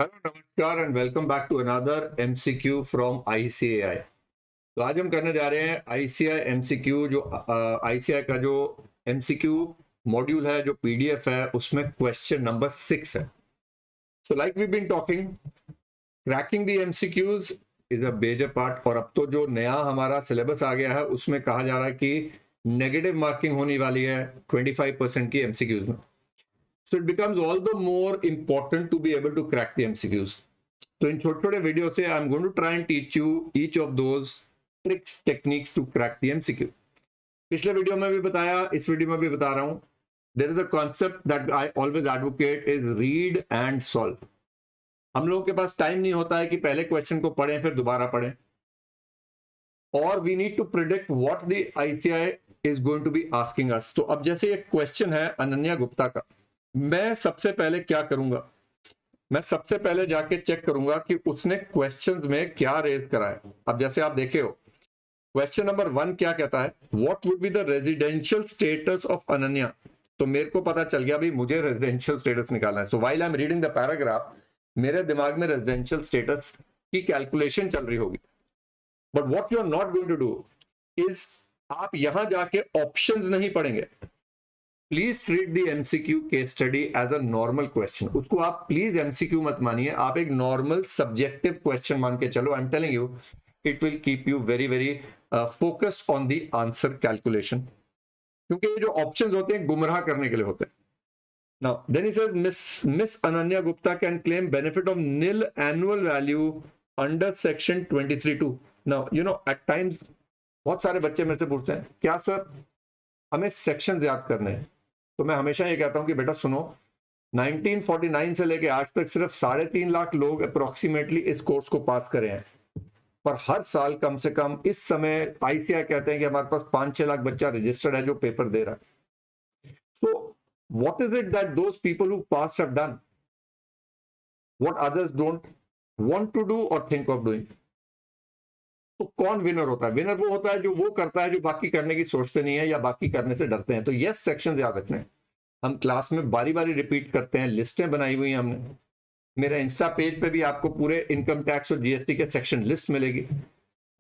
Hello नमस्कार and welcome back to another MCQ from ICAI. तो आज हम करने जा रहे हैं आईसीएआई एमसीक्यू। जो आईसीएआई का जो एमसीक्यू मॉड्यूल है, जो पीडीएफ है, उसमें क्वेश्चन नंबर 6 है। So like we been talking, cracking the MCQs is a major part. और अब तो जो नया हमारा सिलेबस आ गया है उसमें कहा जा रहा है कि नेगेटिव मार्किंग होने वाली है 25% की एमसीक्यूज में। So it becomes all the more important to be able to crack the MCQs. तो इन छोटे छोटे वीडियो से I'm going to try and teach you each of those tricks, techniques to crack the MCQ. पिछले video में भी बताया, इस video में भी बता रहा हूं। There is a concept that I always advocate is read and solve. हम लोगों के पास टाइम नहीं होता है कि पहले क्वेश्चन को पढ़ें फिर दोबारा पढ़ें, और we need to predict what the ICI is going to be asking us. तो अब जैसे एक क्वेश्चन है अनन्या गुप्ता का, मैं सबसे पहले क्या करूंगा, मैं सबसे पहले जाके चेक करूंगा कि उसने क्वेश्चंस में क्या रेज करा है। अब जैसे आप देखे हो, क्वेश्चन नंबर 1 क्या कहता है, what would be the residential status of Ananya. तो मेरे को पता चल गया भाई मुझे रेजिडेंशियल स्टेटस निकालना है। सो while I am reading the paragraph, मेरे दिमाग में रेजिडेंशियल स्टेटस की कैलकुलेशन चल रही होगी। But what you are not going to do is, आप यहां जाके ऑप्शंस नहीं पढ़ेंगे। Please treat the MCQ case study as a normal question. उसको आप प्लीज एमसीक्यू मत मानिए, आप एक नॉर्मल सब्जेक्टिव क्वेश्चन मान के चलो। I am telling you, it will keep you very very focused on the answer calculation, क्योंकि ये जो ऑप्शंस होते हैं गुमराह करने के लिए होते हैं। Now, then he says, Miss Ananya Gupta can claim benefit of nil annual value under section 23(2). Now, you know, at times बहुत सारे बच्चे मेरे से पूछते हैं, क्या सर हमें सेक्शन याद करने हैं? तो मैं हमेशा ये कहता हूं कि बेटा सुनो, 1949 से लेके आज तक सिर्फ 3.5 लाख लोग अप्रोक्सीमेटली इस कोर्स को पास करे हैं, पर हर साल कम से कम इस समय आईसीआई कहते हैं कि हमारे पास 5-6 लाख बच्चा रजिस्टर्ड है जो पेपर दे रहा है। So what is it that those people who pass have done what others don't want to do और थिंक ऑफ डूइंग? तो कौन विनर होता है? विनर वो होता है जो वो करता है जो बाकी करने की सोचते नहीं है या बाकी करने से डरते हैं। तो यस, सेक्शन याद रखने हैं। हम क्लास में बारी बारी रिपीट करते हैं, लिस्टें बनाई हुई हैं हमने। मेरे इंस्टा पेज पे भी आपको पूरे इनकम टैक्स और जीएसटी के सेक्शन लिस्ट मिलेगी।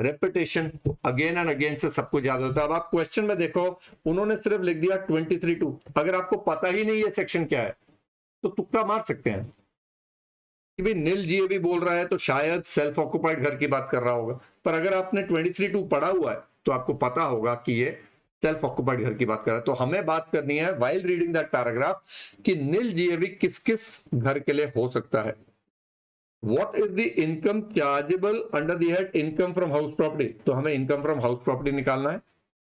रेपिटेशन अगेन एंड अगेन से सब कुछ याद होता है। अब आप क्वेश्चन में देखो, उन्होंने सिर्फ लिख दिया 23(2). अगर आपको पता ही नहीं ये सेक्शन क्या है तो तुक्का मार सकते हैं कि भाई नील जीएवी बोल रहा है तो शायद सेल्फ ऑक्युपाइड घर की बात कर रहा होगा। पर अगर आपने 23(2) पढ़ा हुआ है तो आपको पता होगा कि ये सेल्फ ऑक्युपाइड घर की बात कर रहा है। तो हमें बात करनी है व्हाइल रीडिंग दैट पैराग्राफ कि नील जीएवी किस किस घर के लिए हो सकता है। What is the income chargeable under the head income from house property. तो हमें इनकम फ्रॉम हाउस प्रॉपर्टी निकालना है।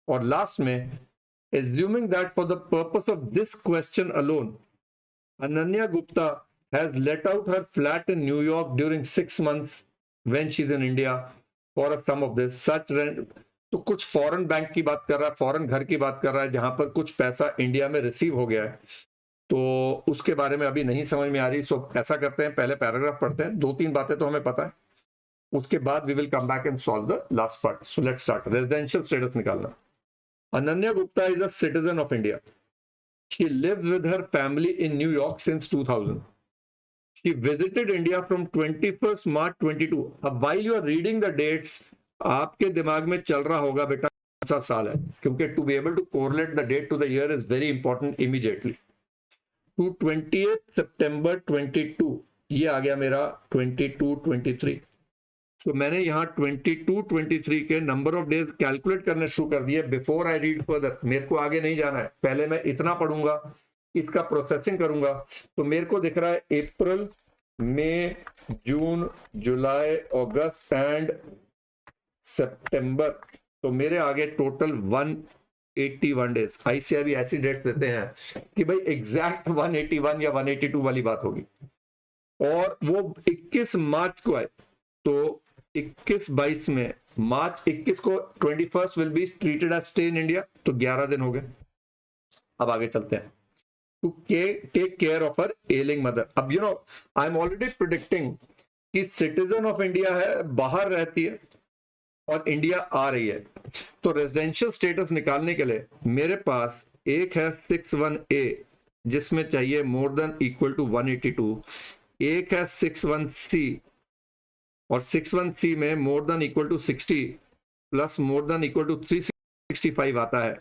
और लास्ट में, assuming that for the purpose of this question alone, Ananya Gupta has let out her flat in New York during 6 months when she's in India for a sum of this such rent। तो कुछ foreign bank की बात कर रहा है, foreign घर की बात कर रहा है जहां पर कुछ पैसा इंडिया में रिसीव हो गया है। तो उसके बारे में अभी नहीं समझ में आ रही। सो ऐसा करते हैं, पहले पैराग्राफ पढ़ते हैं, 2-3 बातें तो हमें पता है, उसके बाद we will come back and solve the last part. So let's start. Residential status निकालना। Ananya Gupta is a citizen of India. She lives with her family in New York since 2000. She visited India from 21st March 22. अब while you are reading the dates, आपके दिमाग में चल रहा होगा बेटा कौन सा साल है, क्योंकि to be able to correlate the date to the year is very important immediately. To 20th September 22, ये आ गया मेरा 22-23। तो मैंने यहाँ 22-23 के नंबर ऑफ डेज कैलकुलेट करने शुरू कर दिए। बिफोर आई रीड फर्दर, मेरे को आगे नहीं जाना है, पहले मैं इतना पढ़ूंगा, इसका प्रोसेसिंग करूंगा। तो मेरे को दिख रहा है अप्रैल, मई, जून, जुलाई, अगस्त एंड सितंबर। तो मेरे आगे टोटल 181 डेज। आईसीआई भी ऐसी डेट्स देते हैं कि भाई एग्जैक्ट 181 या 182 वाली बात होगी। और वो 21 मार्च को आए, तो 21-22 में, मार्च 21 को 21st will be treated as stay in India, तो 11 दिन हो गए। अब आगे चलते हैं। To take care of her ailing mother. अब you know I am already predicting कि सिटीजन ऑफ इंडिया है, बाहर रहती है और इंडिया आ रही है। तो रेजिडेंशियल स्टेटस निकालने के लिए मेरे पास एक है 61A जिसमें चाहिए मोर देन इक्वल टू 182, एक है 61C और 61C में more than equal to 60 plus more than equal to 365 आता है।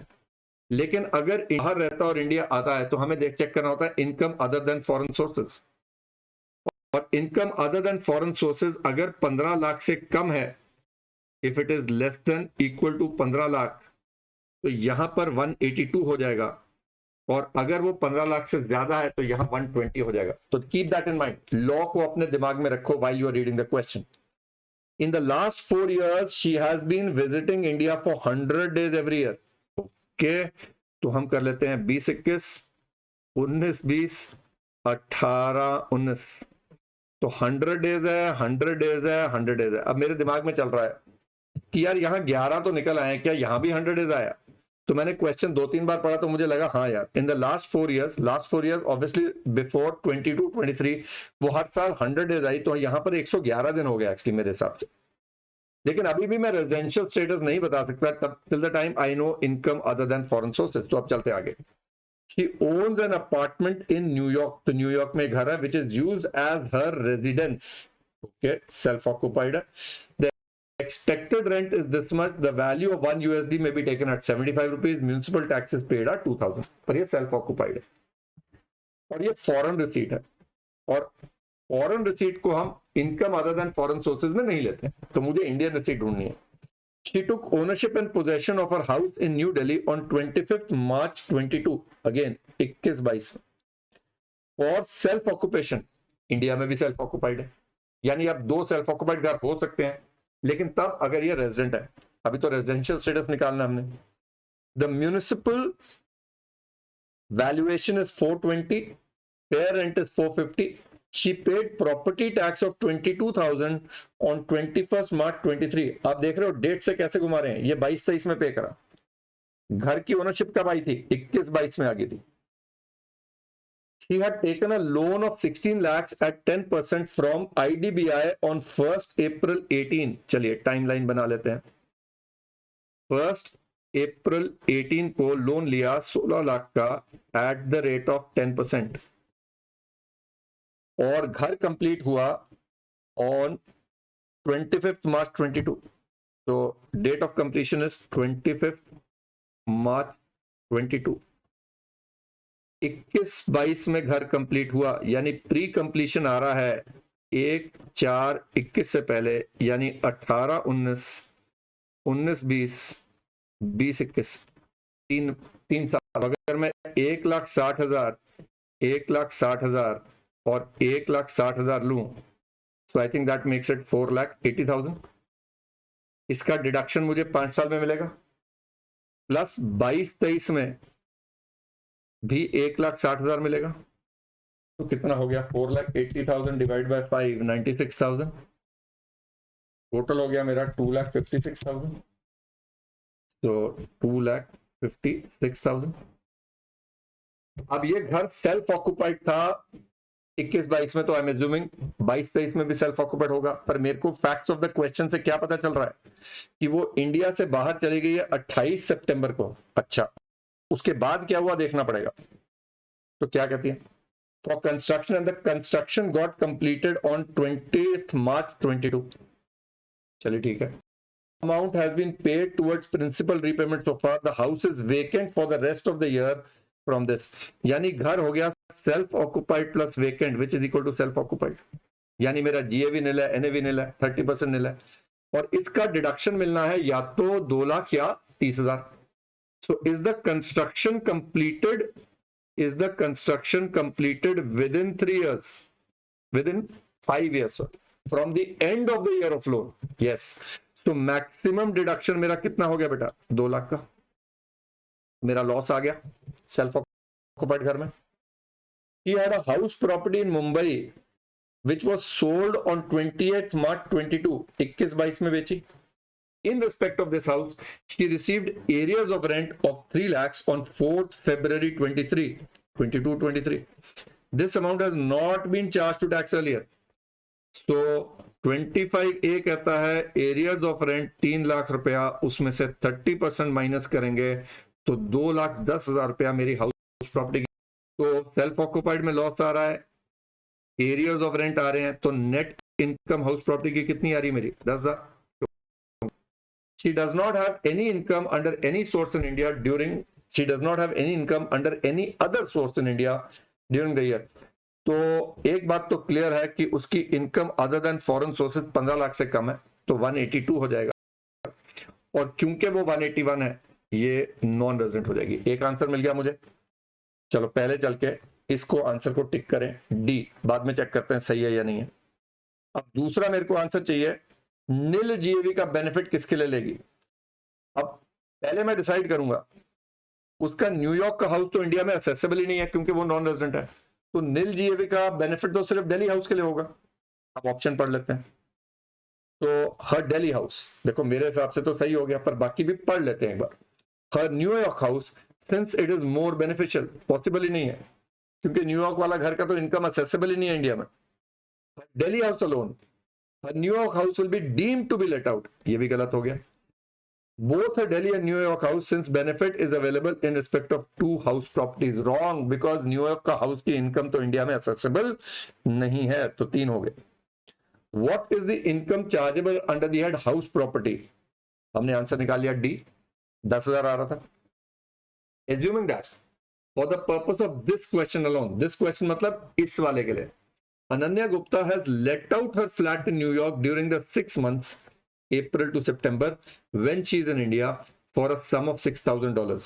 लेकिन अगर बाहर रहता और इंडिया आता है तो हमें देख चेक करना होता है income other than foreign sources, और income other than foreign sources अगर 15 लाख से कम है, if it is less than equal to 15 lakh, तो यहां पर 182 हो जाएगा, और अगर वो 15 लाख से ज्यादा है तो यहां 120 हो जाएगा। तो keep that in mind, law को अपने दिमाग में रखो while you are reading the question. In the last 4 years she has been visiting India for 100 days every year. Okay, तो हम कर लेते हैं 20-21, 19-20, 18-19, तो 100 days है, 100 days है, 100 days है। अब मेरे दिमाग में चल रहा है कि यार यहाँ 11 तो निकल आए, क्या यहाँ भी 100 days आया? तो मैंने क्वेश्चन 2-3 बार पढ़ा तो मुझे लगा हाँ यार, इन the last 4 years obviously before 22-23 वो हर साल 100 days आई, तो यहाँ पर 111 दिन हो गया एक्चुअली मेरे हिसाब से। लेकिन अभी भी मैं रेजिडेंशियल स्टेटस नहीं बता सकता तब, till the time I know income other than foreign sources. तो अब चलते आगे। She owns an apartment in New York, तो न्यूयॉर्क में घर है which is used as her residence. Okay, self-occupied है। The expected rent is this much. The value of $1 may be taken at 75 rupees. Municipal taxes paid are 2000. पर ये self-occupied है और ये फॉरेन रिसीट है, और फॉरेन रिसीट को हम income other than foreign sources में नहीं लेते, तो मुझे इंडियन रिसीट ढूंढनी है। She took ownership and possession of her house in New Delhi on 25th March 22, again 21-22 for self occupation। India में भी सेल्फ ऑक्युपाइड है, यानी अब 2 सेल्फ ऑक्युपाइड घर हो सकते हैं, लेकिन तब अगर ये रेजिडेंट है। अभी तो रेजिडेंशियल स्टेटस निकालना हमने। The municipal valuation is 420, fair rent is 450। She paid property tax of 22,000 on 21st March 23। आप देख रहे हो डेट से कैसे घुमा रहे हैं, ये 22-23 में पे करा। घर की ओनरशिप कब आई थी? 21-22 में आ गई थी। She had taken a loan of 16 lakhs at 10% from IDBI on 1st April 18। चलिए टाइमलाइन बना लेते हैं। 1st April 18 को लोन लिया 16 लाख का at the rate of 10%, और घर कंप्लीट हुआ ऑन 25th March 22। तो date of completion is 25th March 22। 21-22 में घर कंप्लीट हुआ, यानी प्री कंप्लीशन आ रहा है 1/4/21 से पहले, यानी 18-19, 19-20, 20-21, 3 साल। अगर मैं 1,60,000, 1,60,000 और 1,60,000 लूं, so I think that makes it 4,80,000। इसका डिडक्शन मुझे 5 साल में मिलेगा, प्लस 22-23 में भी 1,60,000 मिलेगा। तो कितना हो गया? 4,80,000 डिवाइड बाय 5, 96,000। टोटल हो गया मेरा 2,56,000। तो 2,56,000। अब ये घर सेल्फ ऑक्युपाइड था 21-22 में, तो आई एम एज्यूमिंग 22-23 में भी सेल्फ ऑक्युपाइड होगा। पर मेरे को फैक्ट्स ऑफ द क्वेश्चन से क्या पता चल रहा है कि वो इंडिया से बाहर चली गई है 28 सितंबर को। अच्छा, उसके बाद क्या हुआ देखना पड़ेगा। तो क्या कहती है? For construction, and the construction got completed on 20th March 22। चलिए ठीक है। Amount has been paid towards principal repayment so far, the house is vacant for the rest of the year from this. यानी घर हो गया self occupied plus vacant which is equal to self occupied, यानी मेरा जीए भी नील है, NA भी नील है, 30% नील है, और इसका डिडक्शन मिलना है या तो 2 लाख या 30,000। So is the construction completed, is the construction completed within 3 years, within 5 years from the end of the year of loan? Yes. So maximum deduction मेरा कितना हो गया बेटा? 2 लाख का मेरा लॉस आ गया सेल्फ ऑक्युपाइड घर में। He had a house property in Mumbai which was sold on 28th March 22, 21-22 में बेची। In respect of this house, she received arrears of rent of 3 lakhs on 4th February 22-23. This amount has not been charged to tax earlier. So 25A कहता है arrears of rent 3 lakh रुपया, उसमें से 30% minus करेंगे तो 2,10,000 रुपया मेरी हाउस प्रॉपर्टी की। तो सेल्फ ऑक्युपाइड में लॉस आ रहा है, एरियर्स ऑफ रेंट आ रहे हैं, तो नेट इनकम हाउस प्रॉपर्टी की कितनी आ रही है मेरी? 10,000। She does not have any income under any source in India during, she does not have any income under any other source in India during the year. तो एक बात तो clear है कि उसकी income other than foreign sources 15 lakh से कम है, तो 182 हो जाएगा। और क्योंकि वो 181 है, ये नॉन रेजिडेंट हो जाएगी। एक आंसर मिल गया मुझे। चलो पहले चल के इसको आंसर को टिक करें, डी, बाद में चेक करते हैं सही है या नहीं है। अब दूसरा मेरे को आंसर चाहिए, नील जीएवी का बेनिफिट किसके लिए लेगी? अब पहले मैं डिसाइड करूंगा, उसका न्यूयॉर्क का हाउस तो इंडिया में असेसेबल ही नहीं है क्योंकि वो नॉन रेजिडेंट है, तो नील जीएवी का बेनिफिट तो सिर्फ दिल्ली हाउस के लिए होगा। अब ऑप्शन पढ़ लेते हैं। तो हर दिल्ली हाउस, देखो मेरे हिसाब से तो सही हो गया, पर बाकी भी पढ़ लेते हैं एक बार। हर New York house since it is more beneficial, possible ही नहीं है क्योंकि न्यूयॉर्क वाला घर का तो इनकम असेसेबल ही नहीं है इंडिया में। Delhi house alone, New York house will be deemed to be let out, ये भी गलत हो गया। Both a Delhi and New York house since benefit is available in respect of two house properties, wrong, because New York का house की income तो India में accessible नहीं है, तो 3 हो गए। What is the income chargeable under the head house property? हमने आंसर निकाल लिया डी, 10,000 आ रहा था। Assuming that for the purpose of this question alone, this question मतलब इस वाले के लिए, Ananya Gupta has let out her flat in New York during the 6 months April to September when she is in India for a sum of $6,000.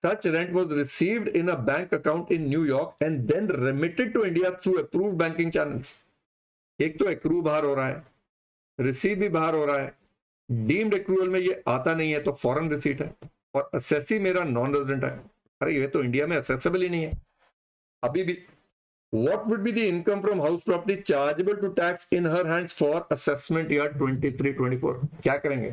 Such rent was received in a bank account in New York and then remitted to India through approved banking channels. एक तो accrue बाहर हो रहा है, receive भी बाहर हो रहा है, डीम्ड एक्रूअल में ये आता नहीं है तो फॉरेन रिसीट है, और असेसी मेरा नॉन रेजिडेंट है। अरे ये तो इंडिया में असेसेबल ही नहीं है अभी भी। What would be the income from house property chargeable to tax in her hands for assessment year 23-24? क्या करेंगे?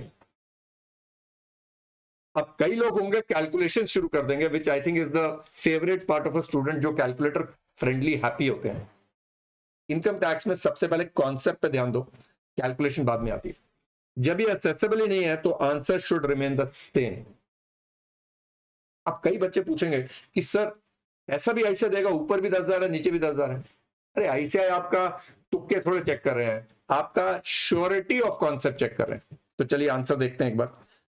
अब कई लोग होंगे कैलकुलेशन शुरू कर देंगे, which I think is the favorite part of a student, जो कैलकुलेटर फ्रेंडली हैप्पी होते हैं। इनकम टैक्स में सबसे पहले कॉन्सेप्ट पे ध्यान दो, कैलकुलेशन बाद में आती है। जब ये असेसेबल ही नहीं है तो answer should remain the same. अब कई बच्चे पूछेंगे कि सर ऐसा भी ऐसा देगा, ऊपर भी 10,000 है नीचे भी 10,000 है। अरे आईसीआई आपका तुक्के थोड़े चेक कर रहे हैं, आपका श्योरिटी ऑफ कॉन्सेप्ट चेक कर रहे हैं। तो चलिए आंसर देखते हैं एक बार।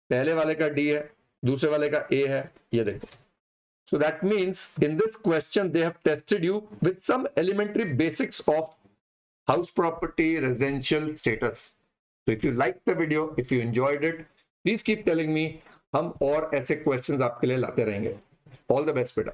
पहले वाले का डी है, दूसरे वाले का ए है, ये देखो। So that means in this question they have tested you with some elementary basics of house property residential status. तो if you like the video, if you enjoyed it, please keep telling me, हम और ऐसे questions आपके लिए लाते रहेंगे। All the best बेटा।